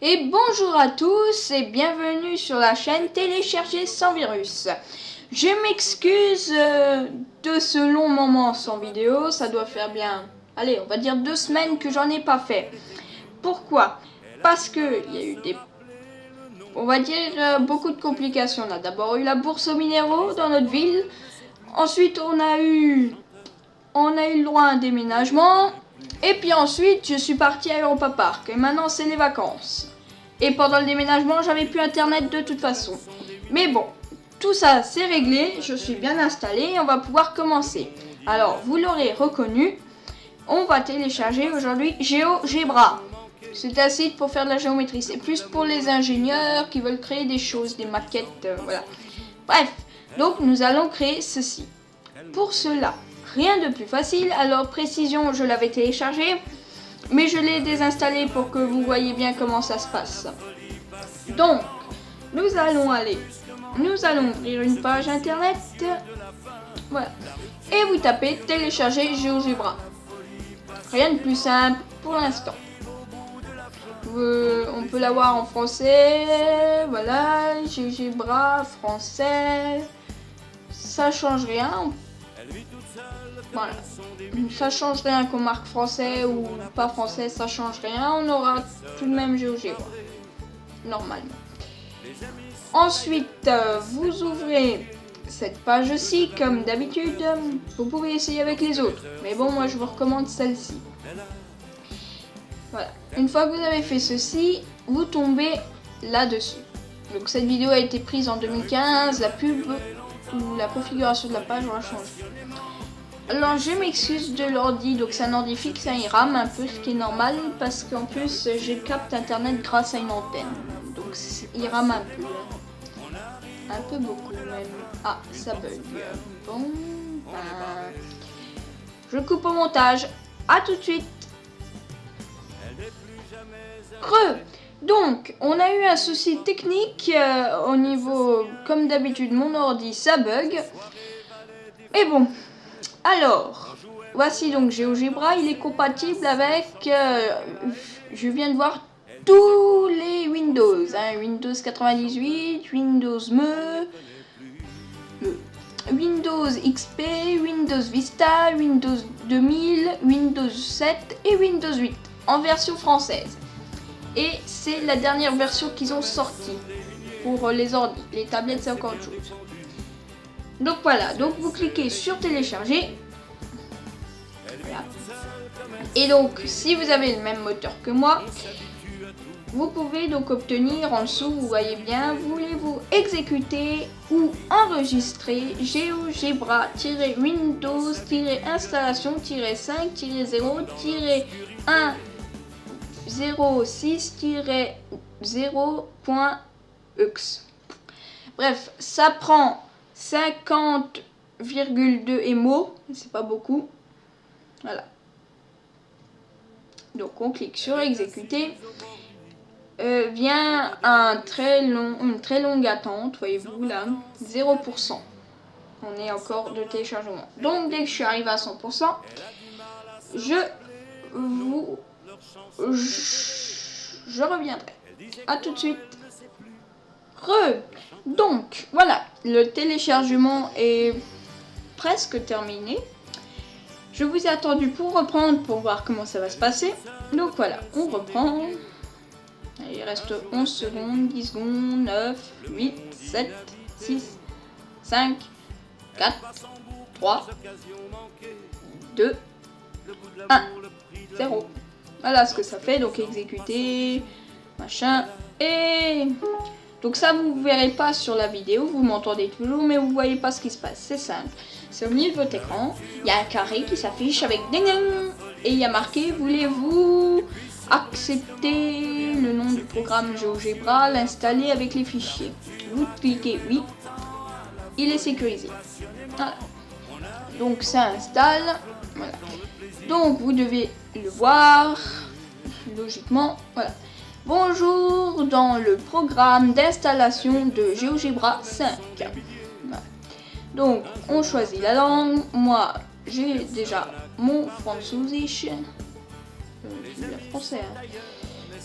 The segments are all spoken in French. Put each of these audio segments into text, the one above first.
Et bonjour à tous et bienvenue sur la chaîne Télécharger sans virus. Je m'excuse de ce long moment sans vidéo, ça doit faire bien, allez, on va dire 2 semaines que j'en ai pas fait. Pourquoi? Parce que il y a eu on va dire beaucoup de complications. On a d'abord eu la bourse aux minéraux dans notre ville, ensuite on a eu le droit à un déménagement. Et puis ensuite, je suis partie à Europa Park. Et maintenant, c'est les vacances. Et pendant le déménagement, j'avais plus internet de toute façon. Mais bon, tout ça, c'est réglé. Je suis bien installée et on va pouvoir commencer. Alors, vous l'aurez reconnu, on va télécharger aujourd'hui GeoGebra. C'est un site pour faire de la géométrie. C'est plus pour les ingénieurs qui veulent créer des choses, des maquettes, voilà. Bref, donc nous allons créer ceci. Pour cela, rien de plus facile. Alors précision, je l'avais téléchargé, mais je l'ai désinstallé pour que vous voyez bien comment ça se passe. Donc, nous allons ouvrir une page internet. Voilà. Et vous tapez télécharger GeoGebra. Rien de plus simple pour l'instant. On peut l'avoir en français. Voilà, GeoGebra, français. Ça change rien. Voilà. Ça change rien qu'on marque français ou pas français, ça change rien. On aura tout de même GeoGebra. Normalement. Ensuite, vous ouvrez cette page-ci comme d'habitude. Vous pouvez essayer avec les autres. Mais bon, moi je vous recommande celle-ci. Voilà. Une fois que vous avez fait ceci, vous tombez là-dessus. Donc cette vidéo a été prise en 2015. La pub ou la configuration de la page, on va changer. Alors je m'excuse de l'ordi, donc c'est un ordi fixe, il rame un peu, ce qui est normal, parce qu'en plus j'ai le capte internet grâce à une antenne. Donc il rame un peu beaucoup même. Ah, ça bug. Bon, je coupe au montage. À tout de suite. Donc, on a eu un souci technique au niveau, comme d'habitude, mon ordi, ça bug. Et bon, alors, voici donc GeoGebra, il est compatible avec, je viens de voir, tous les Windows. Windows 98, Windows Windows XP, Windows Vista, Windows 2000, Windows 7 et Windows 8 en version française. Et c'est la dernière version qu'ils ont sortie pour les ordi. Les tablettes, c'est encore autre chose. Donc voilà, donc vous cliquez sur télécharger. Voilà. Et donc, si vous avez le même moteur que moi, vous pouvez donc obtenir en dessous, vous voyez bien, voulez-vous exécuter ou enregistrer GeoGebra-Windows-installation-5-0-1 06-0.ux. Bref, ça prend 50,2 MO, c'est pas beaucoup. Voilà. Donc on clique sur exécuter. Vient une très longue attente, voyez-vous là, 0%. On est encore de téléchargement. Donc dès que je suis arrivé à 100%, je reviendrai. À tout de suite. Donc voilà, le téléchargement est presque terminé. Je vous ai attendu pour reprendre, pour voir comment ça va se passer. Donc voilà, on reprend. Il reste 11 secondes, 10 secondes, 9, 8, 7, 6, 5, 4, 3, 2, 1, 0. Voilà ce que ça fait, donc exécuter, machin, et... Donc ça vous verrez pas sur la vidéo, vous m'entendez toujours, mais vous voyez pas ce qui se passe, c'est simple. C'est au milieu de votre écran, il y a un carré qui s'affiche avec ding ding, et il y a marqué, voulez-vous accepter le nom du programme GeoGebra, l'installer avec les fichiers. Vous cliquez oui, il est sécurisé. Voilà. Donc ça installe, voilà. Donc vous devez le voir, logiquement, voilà. Bonjour dans le programme d'installation de GeoGebra 5. Voilà. Donc on choisit la langue, moi j'ai déjà mon Französisch, le français.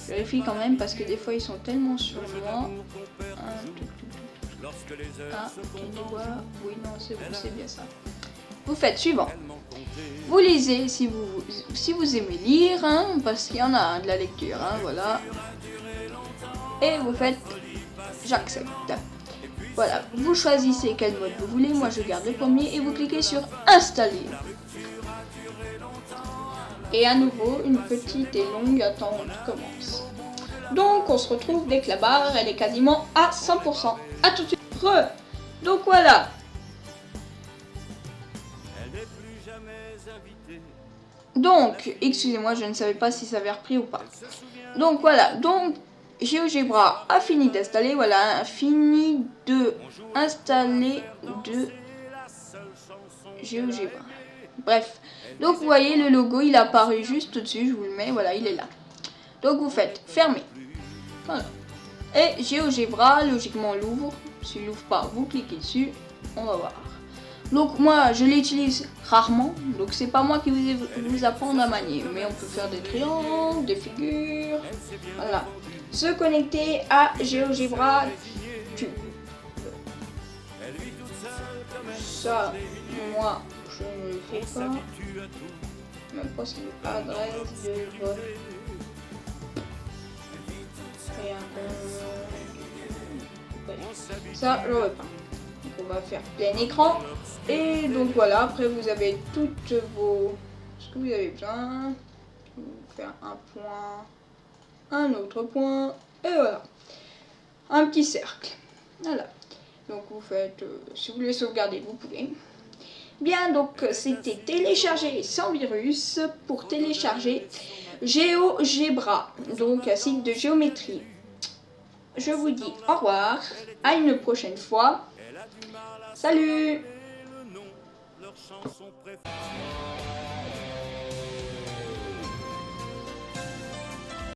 Je vérifie quand même parce que des fois ils sont tellement sur moi. Ah, oui, non, c'est bon, c'est bien ça. Vous faites suivant. Vous lisez si vous aimez lire, hein, parce qu'il y en a de la lecture, hein, voilà. Et vous faites j'accepte. Voilà, vous choisissez quel mode vous voulez, moi je garde le premier et vous cliquez sur installer. Et à nouveau, une petite et longue attente commence. Donc on se retrouve dès que la barre elle est quasiment à 100%. A tout de suite. Donc voilà. Donc, excusez-moi, je ne savais pas si ça avait repris ou pas. Donc voilà, donc GeoGebra a fini d'installer, voilà, a fini de installer de GeoGebra. Bref, donc vous voyez le logo, il est apparu juste au-dessus, je vous le mets, voilà, il est là. Donc vous faites fermer. Voilà. Et GeoGebra, logiquement, l'ouvre. S'il l'ouvre pas, vous cliquez dessus, on va voir. Donc moi, je l'utilise rarement, donc c'est pas moi qui vous apprendre à manier, mais on peut faire des triangles, des figures, voilà. Se connecter à GeoGebra Cube. Ça, moi, je ne le fais pas. Même pas si l'adresse de votre ça, je l'aurais pas. Donc on va faire plein écran. Et donc voilà, après vous avez toutes vos... ce que vous avez besoin. Vous faire un point, un autre point, et voilà. Un petit cercle. Voilà. Donc vous faites, si vous voulez sauvegarder, vous pouvez. Bien, donc c'était télécharger sans virus pour télécharger GeoGebra, donc un site de géométrie. Je vous dis au revoir, à une prochaine fois. Salut!